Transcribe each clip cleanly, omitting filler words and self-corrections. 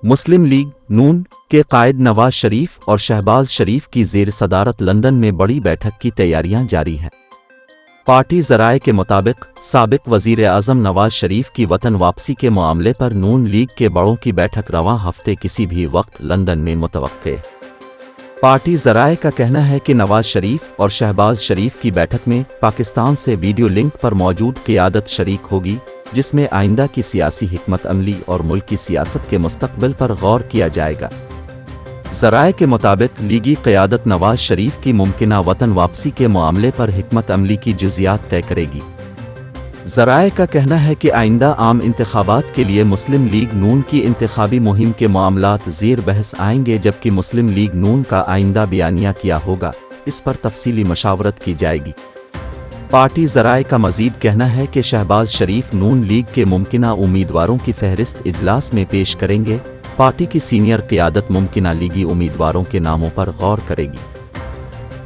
मुस्लिम league नून के कायद नवाज शरीफ और शहबाज शरीफ की ज़ेर सदारत लंदन में बड़ी बैठक की तैयारियां जारी हैं। पार्टी ज़राए के मुताबिक साबिक वज़ीर आज़म नवाज शरीफ की वतन वापसी के मामले पर नून लीग के बड़ों की बैठक रवां हफ्ते किसी भी वक्त लंदन में मुतवक्के। पार्टी ज़राए का कहना है कि नवाज शरीफ और शहबाज शरीफ की बैठक में पाकिस्तान से वीडियो लिंक पर मौजूद क़यादत शरीक होगी, जिसमें आइंदा की सियासी हिकमत अमली और मुल्क की सियासत के मुस्तकबिल पर गौर किया जाएगा। ज़राए के मुताबिक लीगी क़यादत नवाज शरीफ की मुमकिना वतन वापसी के मामले पर हिकमत अमली की जुज़ियात तय करेगी। ज़राए का कहना है कि आइंदा आम इंतखाबात के लिए मुस्लिम लीग नून की इंतखाबी मुहिम के मामलात ज़ेर बहस आएंगे, जबकि मुस्लिम लीग नून का आइंदा बयानिया क्या होगा, इस पर तफसीली मशावरत की जाएगी। पार्टी ज़राए का मज़ीद कहना है कि शहबाज शरीफ नून लीग के मुमकिना उम्मीदवारों की फहरिस्त इजलास में पेश करेंगे। पार्टी की सीनियर क़यादत मुमकिना लीगी उम्मीदवारों के नामों पर गौर करेगी।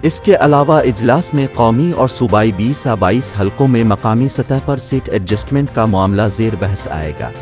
इसके अलावा इजलास में कौमी और सूबाई 20 से 22 हलकों में मकामी सतह पर सीट एडजस्टमेंट का मामला ज़ेर बहस आएगा।